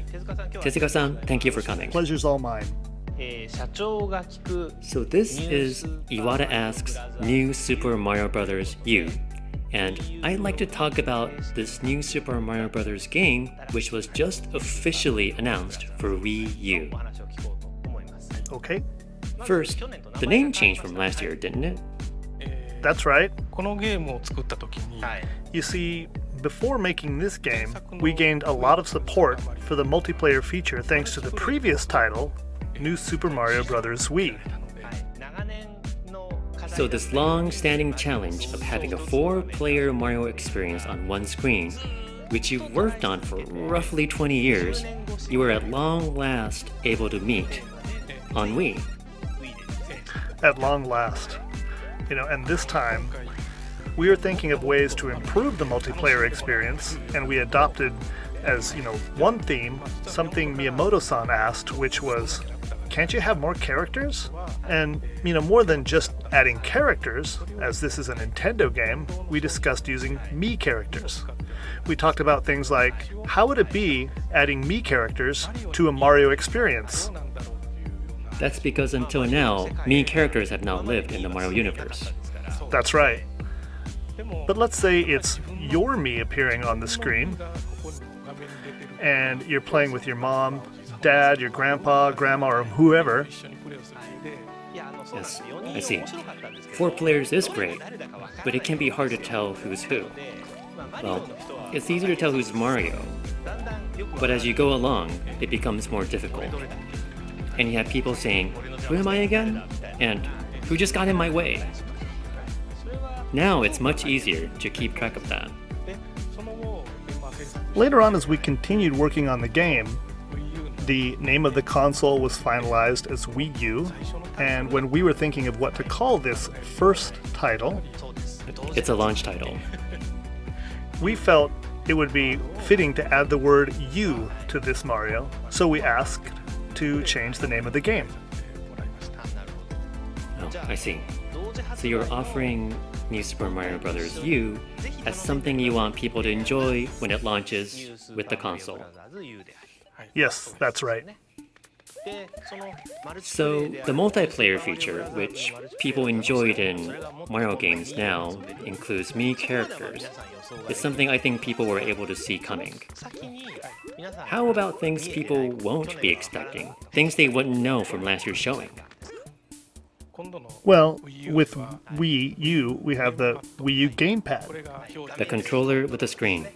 Tezuka-san, thank you for coming. Pleasure's all mine. So this is Iwata Asks New Super Mario Bros. U. And I'd like to talk about this new Super Mario Bros. Game, which was just officially announced for Wii U. Okay, First, the name changed from last year, didn't it? that's right. You see, before making this game, we gained a lot of support for the multiplayer feature thanks to the previous title, New Super Mario Bros. Wii. So this long-standing challenge of having a 4-player Mario experience on one screen, which you worked on for roughly 20 years, you were at long last able to meet on Wii. At long last. And this time, we were thinking of ways to improve the multiplayer experience, and we adopted as, one theme, something Miyamoto-san asked, which was, can't you have more characters? And, more than just adding characters, as this is a Nintendo game, we discussed using Mii characters. We talked about things like, how would it be adding Mii characters to a Mario experience? That's because until now, Mii characters have not lived in the Mario universe. That's right. But let's say it's your Mii appearing on the screen, and you're playing with your mom, dad, your grandpa, grandma, or whoever. Yes, I see. 4 players is great, but it can be hard to tell who's who. Well, it's easier to tell who's Mario, but as you go along, it becomes more difficult. And you have people saying, who am I again? And who just got in my way? Now it's much easier to keep track of that. Later on, as we continued working on the game, the name of the console was finalized as Wii U, and when we were thinking of what to call this first title, It's a launch title. we felt it would be fitting to add the word U to this Mario, so we asked to change the name of the game. Oh, I see. So you're offering New Super Mario Bros. U as something you want people to enjoy when it launches with the console. Yes, that's right. So the multiplayer feature, which people enjoyed in Mario games now, includes Mii characters. It's something I think people were able to see coming. How about things people won't be expecting? Things they wouldn't know from last year's showing? Well, with Wii U, we have the Wii U gamepad. The controller with the screen.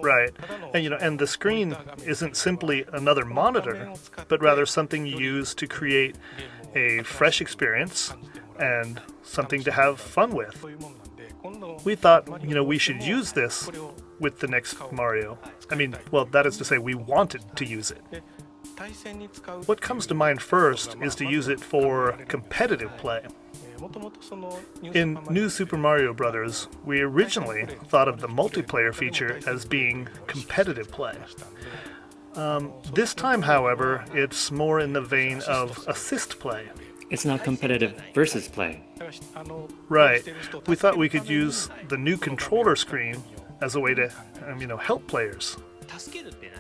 Right. And the screen isn't simply another monitor, but rather something you use to create a fresh experience and something to have fun with. We thought, we should use this with the next Mario. That is to say, we wanted to use it. What comes to mind first is to use it for competitive play. In New Super Mario Bros., we originally thought of the multiplayer feature as being competitive play. This time, however, it's more in the vein of assist play. It's not competitive versus play. Right. We thought we could use the new controller screen as a way to, help players.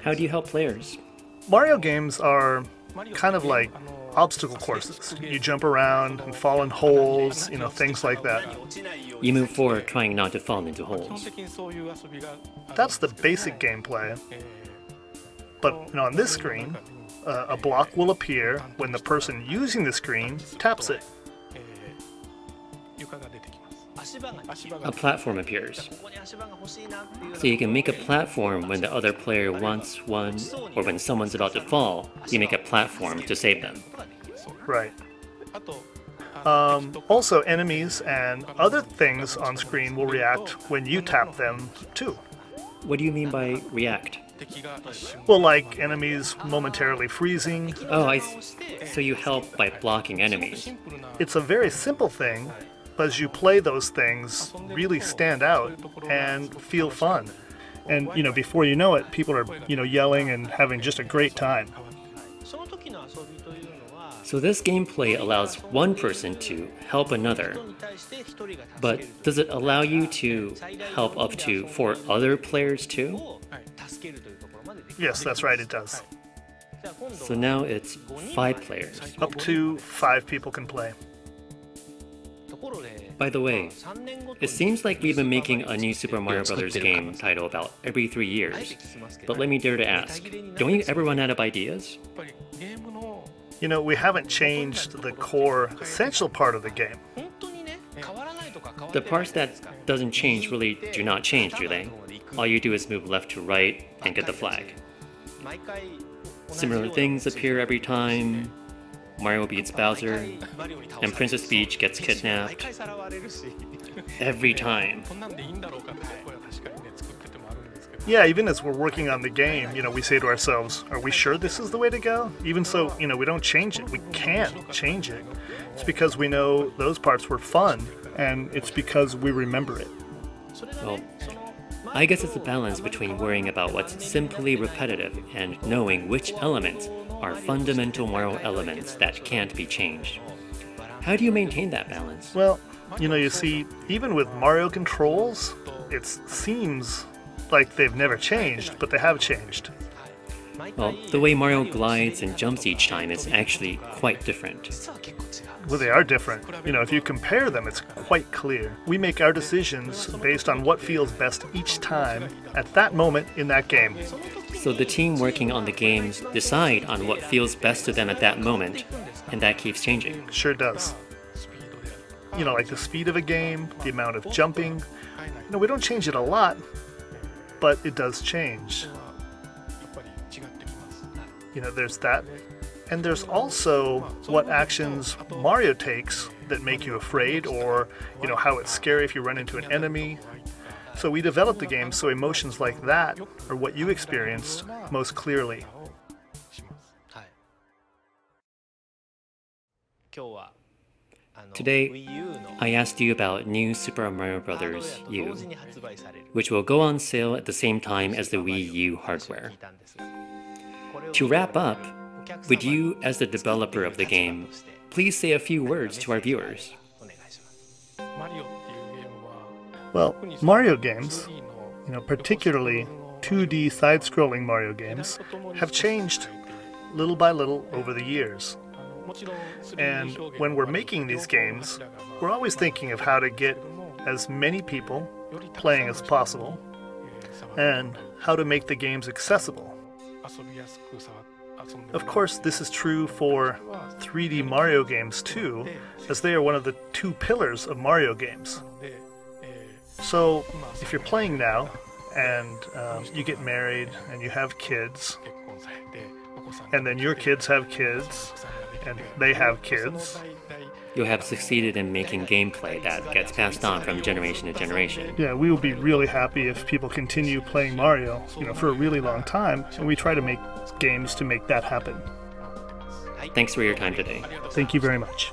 How do you help players? Mario games are kind of like obstacle courses. You jump around and fall in holes, things like that. You move forward trying not to fall into holes. That's the basic gameplay. But on this screen, a block will appear when the person using the screen taps it. A platform appears. So you can make a platform when the other player wants one, or when someone's about to fall, you make a platform to save them. Right. Also, enemies and other things on screen will react when you tap them too. What do you mean by react? Well, like enemies momentarily freezing. Oh, so you help by blocking enemies. It's a very simple thing, but as you play, those things really stand out and feel fun. And, before you know it, people are, yelling and having just a great time. So this gameplay allows one person to help another, but does it allow you to help up to 4 other players too? Yes, that's right, it does. So now it's 5 players. Up to 5 people can play. By the way, it seems like we've been making a new Super Mario Bros. Game title about every 3 years. But let me dare to ask, don't you ever run out of ideas? You know, we haven't changed the core essential part of the game. The parts that doesn't change really do not change, do they? All you do is move left to right and get the flag. Similar things appear every time. Mario beats Bowser, and Princess Peach gets kidnapped. Every time. Yeah, even as we're working on the game, you know, we say to ourselves, are we sure this is the way to go? Even so, you know, we don't change it. We can't change it. It's because we know those parts were fun, and it's because we remember it. Well, I guess it's a balance between worrying about what's simply repetitive and knowing which elements are fundamental Mario elements that can't be changed. How do you maintain that balance? Well, you know, you see, even with Mario controls, it seems like they've never changed, but they have changed. Well, the way Mario glides and jumps each time is actually quite different. Well, they are different. You know, if you compare them, it's quite clear. We make our decisions based on what feels best each time at that moment in that game. So the team working on the games decide on what feels best to them at that moment, and that keeps changing. Sure does. You know, like the speed of a game, the amount of jumping. You know, we don't change it a lot, but it does change. You know, there's that. And there's also what actions Mario takes that make you afraid, or, you know, how it's scary if you run into an enemy. So we developed the game so emotions like that are what you experienced most clearly. Today, I asked you about new Super Mario Bros. U, which will go on sale at the same time as the Wii U hardware. To wrap up, would you, as the developer of the game, please say a few words to our viewers? Well, Mario games, you know, particularly 2D side-scrolling Mario games, have changed little by little over the years. And when we're making these games, we're always thinking of how to get as many people playing as possible, and how to make the games accessible. Of course, this is true for 3D Mario games too, as they are one of the 2 pillars of Mario games. So, if you're playing now, and you get married, and you have kids, and then your kids have kids, and they have kids, you have succeeded in making gameplay that gets passed on from generation to generation. Yeah, we will be really happy if people continue playing Mario, you know, for a really long time, and we try to make games to make that happen. Thanks for your time today. Thank you very much.